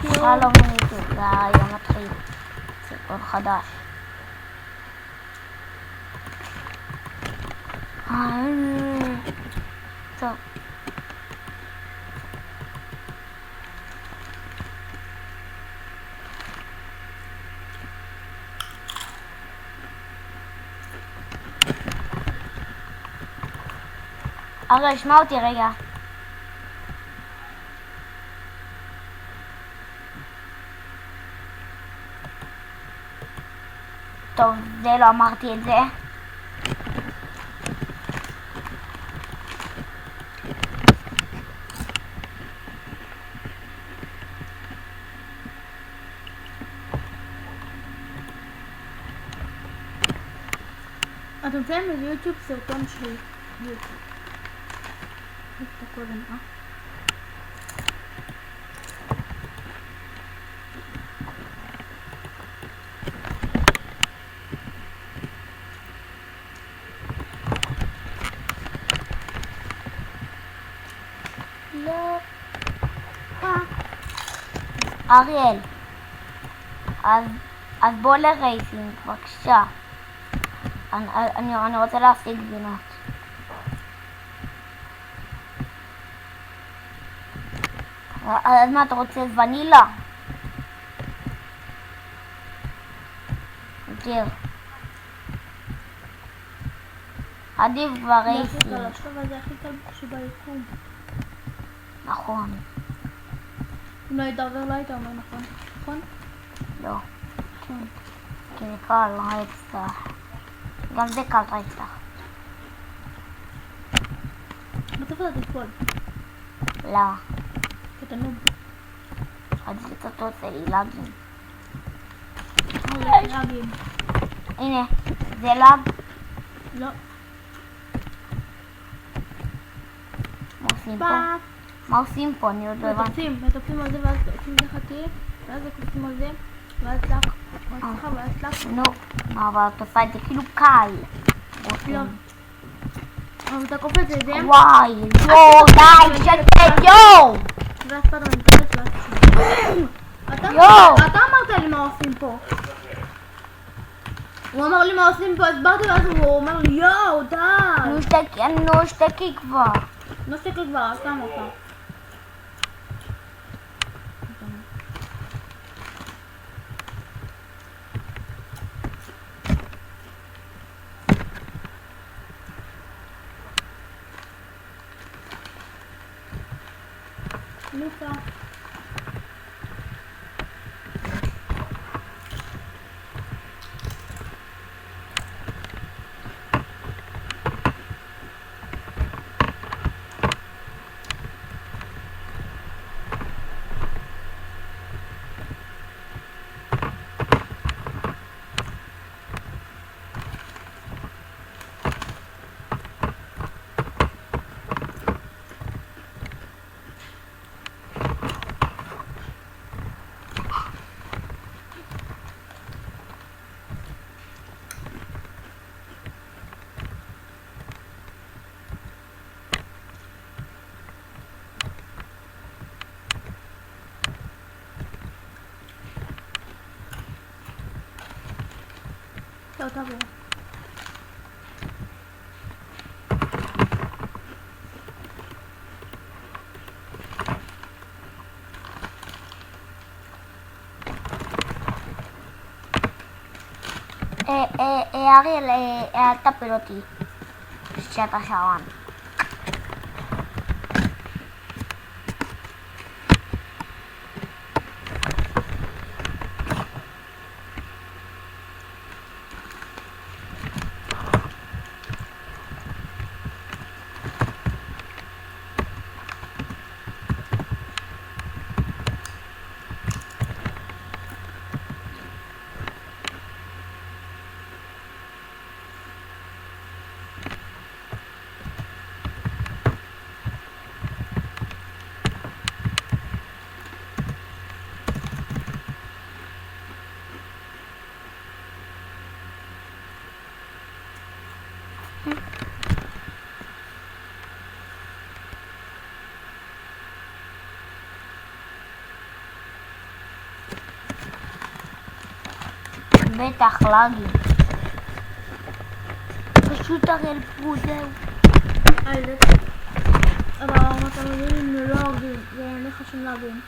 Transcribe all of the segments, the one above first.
שלום ליוטיוב, והיום מתחיל סרטון חדש. טוב, הרי שמע אותי רגע. טוב, זה לא אמרתי את זה. אתם מצאים ביוטיוב סרטון של יוטיוב. איך אתה קודם, לא. אריאל, אז בוא לרייסינג, בבקשה. אני רוצה להשיג גבינות. אז מה אתה רוצה? ונילה? תראה. עדיף כבר רייסינג. זה הכי קל שביקום. נכון. אם לא היית עובר לא היית אומר נכון? לא. כן. כי זה קל, לא יצטרך. גם זה קל, לא יצטרך. בסוף אתה תפול. למה? כי אתה נוב. עד שאתה עושה לי לגים. לאגים. הנה, זה לג. לא. מה עושים פה? מה עושים פה? אני עוד לא הבנתי. מטפים על זה ואז עושים זה חצי, ואז קופצים על זה, ואז לק, ואז לק. נו, אבל את עושה את זה כאילו קל. לא. אבל אתה קופץ את זה. וואי, יואו, די, שקט, יואו! ואז פתאום אני קופץ ואז יואו! אתה אמרת לי מה עושים פה. הוא אמר לי מה עושים פה, הסברתי ואז הוא אומר לי יואו, די. נו, שתקי כבר. לא שתקי כבר, אתה אמרת. לוקה. טוב, תעבור. אריאל, אל תפיל אותי שאתה שרן. בטח לגים. פשוט הראל פרו, זהו. זה... אבל המטרדים לא הורגים, זה אין לך שום להבין.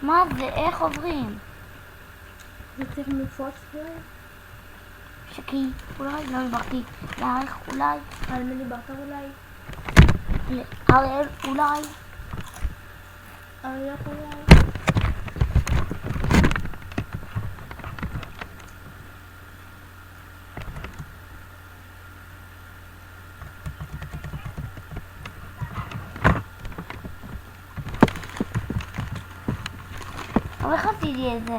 מה זה? איך עוברים? זה צריך לפרוץ אולי? שקי, אולי, לא דיברתי. להעריך, אולי. על מי דיברת אולי? הראל, אולי. אריח אולי? אבל איך עשיתי את זה?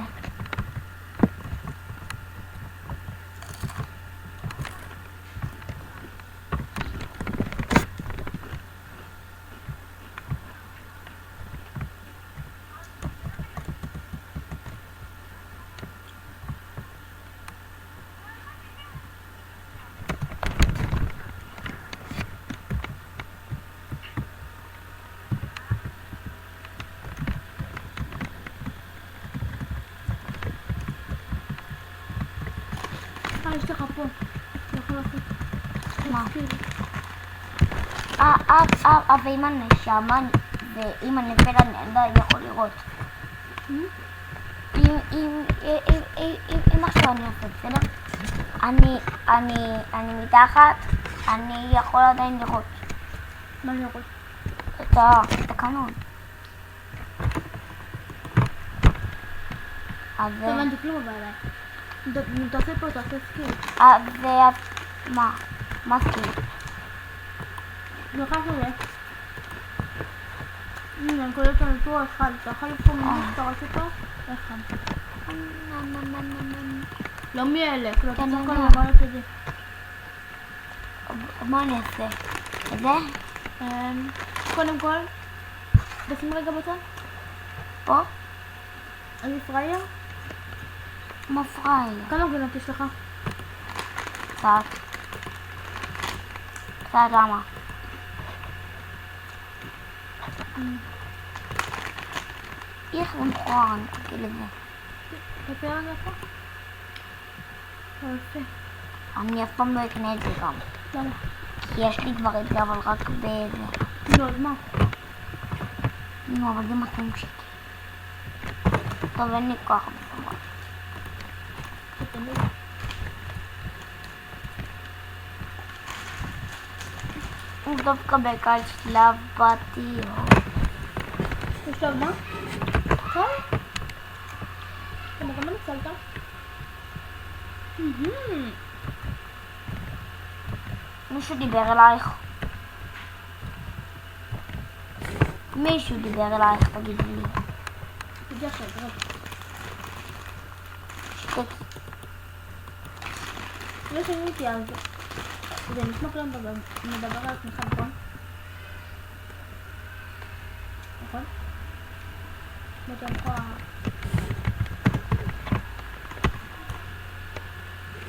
יש לך פה. אתה יכול לעשות. מה? תספיד. ואם אני שמה, ואם אני נפל אני לא יכול לראות. אם עכשיו אני אעשה, בסדר? אני מתחת, אני יכול עדיין לראות מה לראות? את התקנון. אז לא הבנתי כלום אבל עליי. אתה עושה פה, אתה עושה סקיל. מה? מה סקיל? נלחץ לזה. הנה, אני קוראת לנו פה אחד. אתה יכול לבחור ממש שאתה רוצה פה? אחד. לא מאלה, כאילו אתה צריך כל למעלות את זה. מה אני אעשה? את זה? קודם כל, תשים רגע בצד. פה? אני פרייר. מה פרייר? כמה גנות יש לך? קצת. קצת למה? איך זה מכוער, אני חכה לזה. תפר אני פה? יפה. אני אף פעם לא אקנה את זה גם. למה? כי יש לי כבר את זה, אבל רק בזה. לא, אז מה? נו, אבל זה מתאים שלי. טוב, אין לי כוח בסדר. תתמיד. הוא דווקא בקל שלב באתי. יש לו מה? טוב? כמה ניצלת? מישהו דיבר אלייך? מישהו דיבר אלייך, תגידי לי. תגיע עכשיו, רגע. שתק. לא שומעים אותי אז זה נשמע כלום מדבר על עצמך, נכון? נכון? בטח לך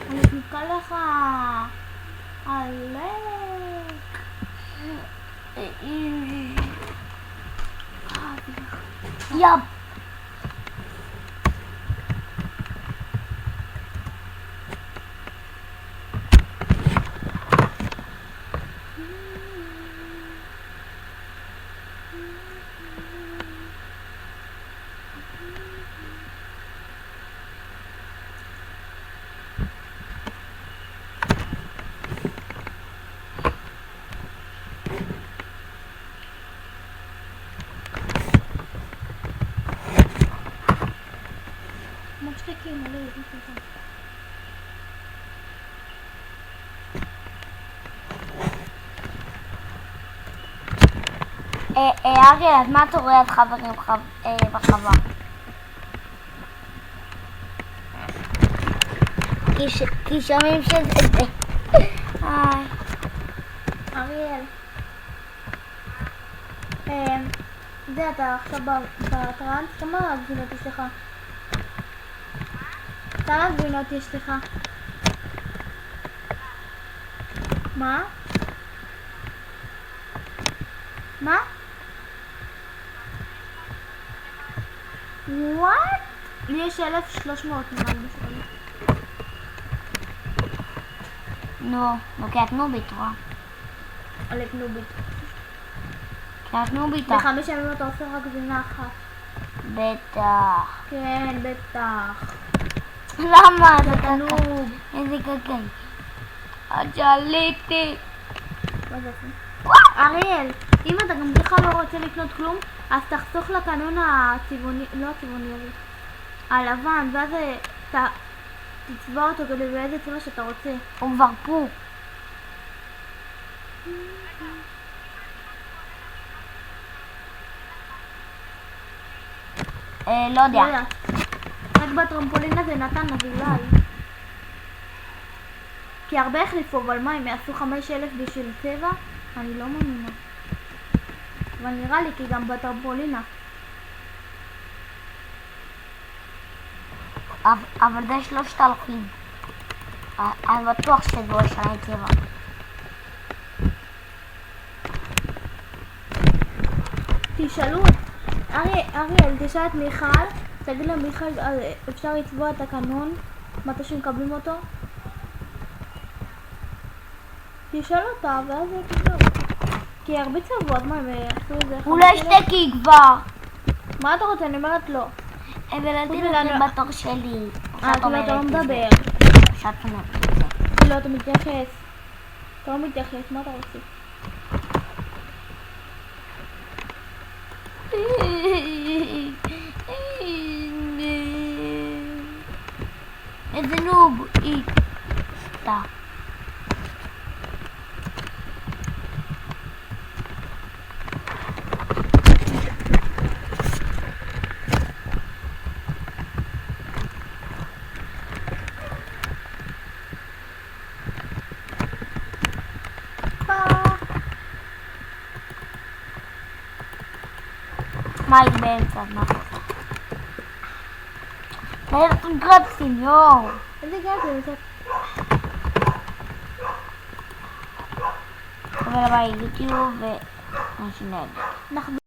אני נתקע לך עלק יאפ. משתקים, עלי, יש לך. אריאל, אז מה אתה רואה על חברים בחווה? כי שומעים שזה זה. אריאל. זה אתה עכשיו בטרנס, כמה גבינות יש לך? כמה גבינות יש לך? מה? מה? וואט? לי יש 1,300 נראה לי בשבילי. נו, כי את נובית, רואה. אלף נובית. כי את נובית. ב5 ימים אתה עושה רק גבינה אחת. בטח. כן, בטח. למה? זה אתה נוב. איזה קקי. עד שעליתי. מה זה עושה? אריאל, אם אתה גם בכלל לא רוצה לקנות כלום, אז תחסוך לקנון הצבעוני, לא הצבעוני הזה, הלבן, ואז תצבע אותו כדי באיזה צבע שאתה רוצה. הוא כבר פה. לא יודע. רק בטרמפולין הזה נתן אולי. כי הרבה החליפו, אבל מה, הם יעשו 5,000 בשביל צבע? אני לא מאמינה. אבל נראה לי, כי גם בטרמפולינה. אבל זה 3,000. אני בטוח שזה לא ישנה צבע. תשאלו, אריאל, תשאל את מיכל, תגיד למיכל, אפשר לצבוע את הקנון, מתי שמקבלים אותו? תשאל אותה, ואז תשאל. כי הרבה צבוע, מה, הם עשו את זה? הוא לא ישתקי כבר. מה אתה רוצה? אני אומרת לא. אבל אל תנתן בתור שלי. כאילו אתה לא מדבר. שאת אומרת. כאילו אתה מתייחס. אתה לא מתייחס, מה אתה רוצה? איזה נוב. איתה. מה היא באמצע? מה? לעשות גרפסים, יואו. איזה גרפסים? זה... אבל ביי, יוטיוב ונשנד. אנחנו